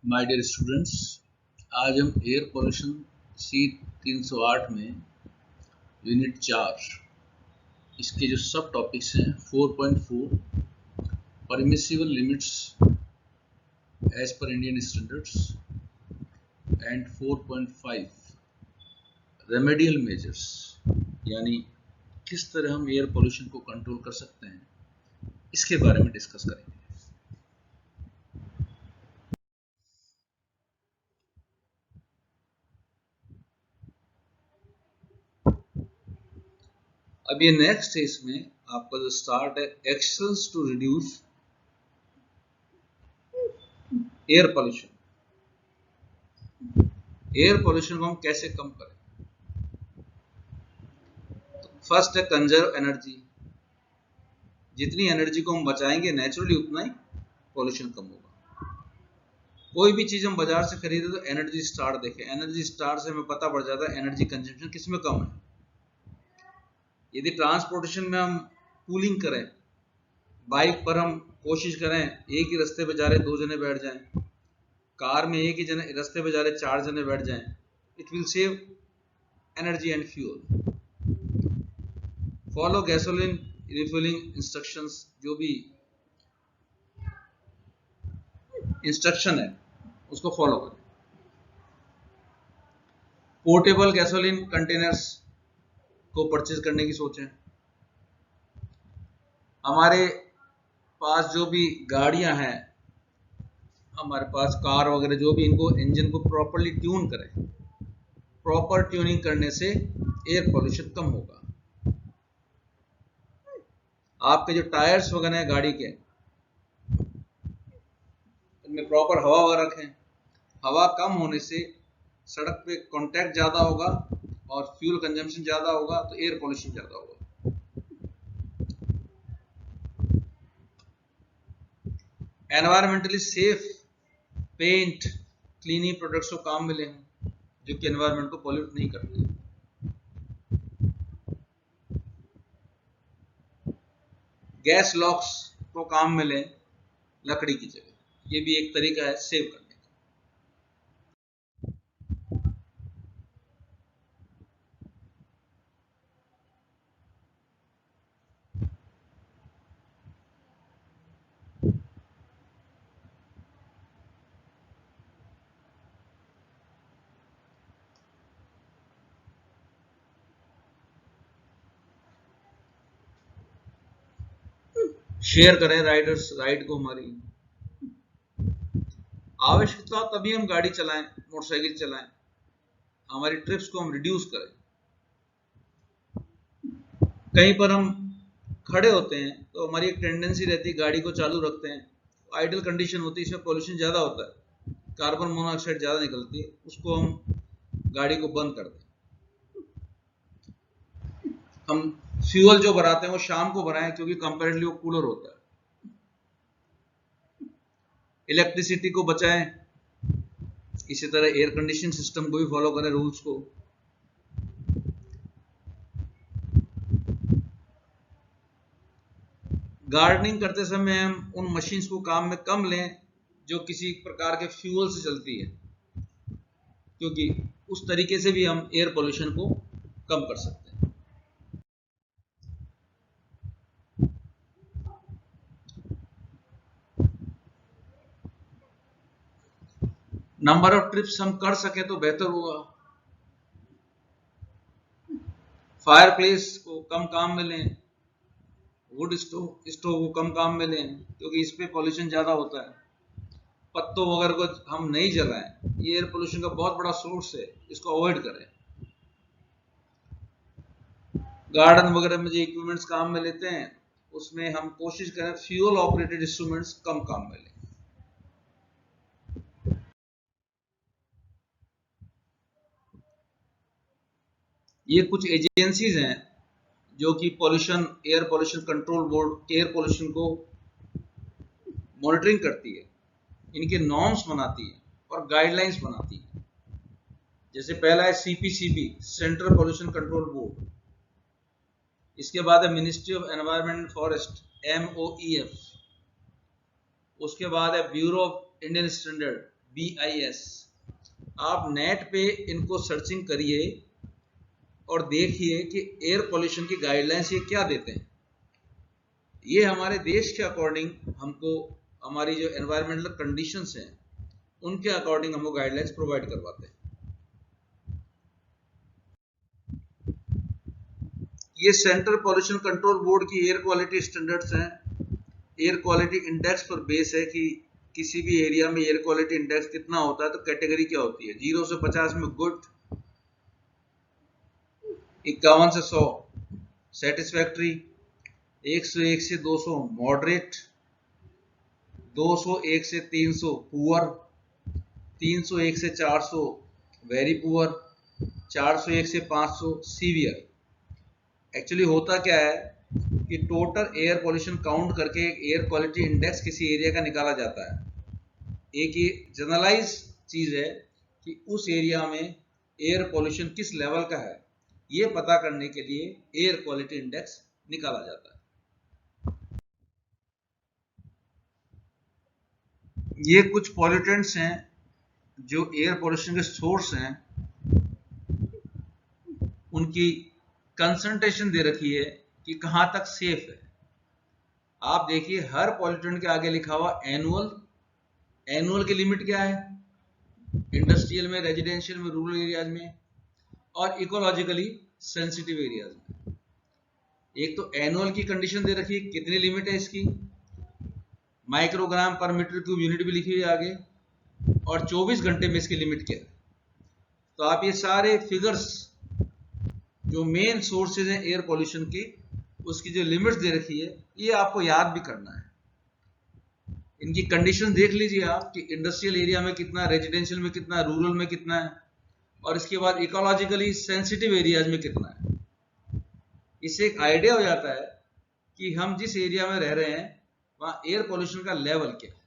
My dear students, आज हम air pollution सी 308 में यूनिट 4 इसके जो सब टॉपिक्स हैं 4.4 permissible limits as per Indian standards and 4.5 remedial measures, यानी किस तरह हम एयर पोल्यूशन को कंट्रोल कर सकते हैं, इसके बारे में डिस्कस करेंगे। अब ये नेक्स्ट है, इसमें आपका जो स्टार्ट है actions to reduce air pollution. Air pollution को हम कैसे कम करें? तो फर्स्ट है कंजर्व एनर्जी। जितनी एनर्जी को हम बचाएंगे नेचुरली उतना ही पोल्यूशन कम होगा। कोई भी चीज हम बाजार से खरीदे तो एनर्जी स्टार देखें, एनर्जी स्टार से हमें पता पड़ जाता है एनर्जी कंजम्पशन किसमें कम है। यदि ट्रांसपोर्टेशन में हम पूलिंग करें, बाइक पर हम कोशिश करें एक ही रास्ते पे जा रहे 2 जने बैठ जाएं, कार में एक ही जने रास्ते पे जा रहे 4 जने बैठ जाएं, it will save energy and fuel. Follow gasoline refilling instructions, जो भी इंस्ट्रक्शन है उसको फॉलो करें। पोर्टेबल गैसोलीन कंटेनर्स को परचेज करने की सोचें। हमारे पास जो भी गाड़ियां हैं, हमारे पास कार वगैरह जो भी, इनको इंजन को प्रॉपर्ली ट्यून करें। प्रॉपर ट्यूनिंग करने से एयर पोल्यूशन कम होगा। आपके जो टायर्स वगैरह हैं गाड़ी के, उनमें प्रॉपर हवा वगैरह रखें। हवा कम होने से सड़क पे कांटेक्ट ज्यादा होगा और फ्यूल कंजम्पशन ज्यादा होगा, तो एयर पोल्यूशन ज्यादा होगा। Environmentally safe paint cleaning products को काम मिले हैं जो कि एनवायरमेंट को पॉल्यूट नहीं करते। गैस लॉक्स को काम मिले लकड़ी की जगह, ये भी एक तरीका है सेव करने का। शेयर करें राइड को। हमारी आवश्यकता तभी हम गाड़ी चलाएं, मोटरसाइकिल चलाएं, हमारी ट्रिप्स को हम रिड्यूस करें। कहीं पर हम खड़े होते हैं तो हमारी एक टेंडेंसी रहती है गाड़ी को चालू रखते हैं, आइडल कंडीशन होती है, इसमें पोल्यूशन ज्यादा होता है, कार्बन मोनोऑक्साइड ज्यादा निकलती है, उसको हम गाड़ी को बंद कर दें। हम फ्यूल जो भराते हैं वो शाम को भराएं, क्योंकि कंपैरेटिवली वो कूलर होता है। इलेक्ट्रिसिटी को बचाएं, इसी तरह एयर कंडीशन सिस्टम को भी फॉलो करें रूल्स को। गार्डनिंग करते समय हम उन मशीन्स को काम में कम लें जो किसी प्रकार के फ्यूल से चलती है, क्योंकि उस तरीके से भी हम एयर पोल्यूशन को कम कर सकते हैं। नंबर ऑफ ट्रिप्स हम कर सके तो बेहतर होगा। फायरप्लेस को कम काम में लें, वुड स्टोव को कम काम में लें, क्योंकि इस पे पॉल्यूशन ज्यादा होता है। पत्तों वगैरह को हम नहीं जलाएं, ये एयर पोल्यूशन का बहुत बड़ा सोर्स है, इसको अवॉइड करें। गार्डन वगैरह में जो इक्विपमेंट्स काम में लेते हैं उसमें हम कोशिश करें फ्यूल ऑपरेटेड इंस्ट्रूमेंट्स कम काम में लें। ये कुछ एजेंसीज हैं जो कि air pollution control board air pollution को मॉनिटरिंग करती है, इनके नॉर्म्स बनाती है और गाइडलाइंस बनाती है। जैसे पहला है CPCB, central pollution control board. इसके बाद है ministry of environment and forest, MOEF। उसके बाद है bureau of Indian standard, BIS। आप नेट पे इनको सर्चिंग करिए और देखिए कि एयर पॉल्यूशन की गाइडलाइंस ये क्या देते हैं। ये हमारे देश के अकॉर्डिंग हमको, हमारी जो एनवायरमेंटल कंडीशंस हैं उनके अकॉर्डिंग हमको गाइडलाइंस प्रोवाइड करवाते हैं। ये सेंट्रल पॉल्यूशन कंट्रोल बोर्ड की एयर क्वालिटी स्टैंडर्ड्स हैं। एयर क्वालिटी इंडेक्स पर बेस है कि किसी भी एरिया में एयर क्वालिटी इंडेक्स कितना होता है, तो कैटेगरी क्या होती है। 0 से 50 में गुड, 51 से 100 सेटिस्फैक्ट्री, 101 से 200 मॉडरेट, 201 से 300 पुअर, 301 से 400 वेरी पुअर, 401 से 500 सीवियर। एक्चुअली होता क्या है कि टोटल एयर पोल्यूशन काउंट करके एक एयर क्वालिटी इंडेक्स किसी एरिया का निकाला जाता है। एक ये जनरलाइज चीज है कि उस एरिया में एयर पोल्यूशन किस लेवल का है, ये पता करने के लिए एयर क्वालिटी इंडेक्स निकाला जाता है। ये कुछ पॉल्यूटेंट्स हैं जो एयर पोल्यूशन के सोर्स हैं, उनकी कंसंट्रेशन दे रखी है कि कहां तक सेफ है। आप देखिए हर पॉल्यूटेंट के आगे लिखा हुआ एनुअल। एनुअल की लिमिट क्या है, इंडस्ट्रियल में, रेजिडेंशियल में, रूरल एरियाज में और इकोलॉजिकली सेंसिटिव एरियाज में। एक तो एनुअल की कंडीशन दे रखी है, कितनी लिमिट है इसकी, माइक्रोग्राम पर मीटर क्यूब यूनिट भी लिखी हुई है आगे, और 24 घंटे में इसकी लिमिट क्या है। तो आप ये सारे फिगर्स जो मेन सोर्सेज हैं एयर पोल्यूशन की, उसकी जो लिमिट्स दे रखी है, ये आपको याद भी करना है। इनकी कंडीशन देख लीजिए आप कि इंडस्ट्रियल एरिया में कितना, रेजिडेंशियल में कितना, रूरल में कितना है, और इसके बाद इकोलॉजिकली सेंसिटिव एरियाज में कितना है। इससे एक आइडिया हो जाता है कि हम जिस एरिया में रह रहे हैं वहां एयर पोल्यूशन का लेवल क्या है।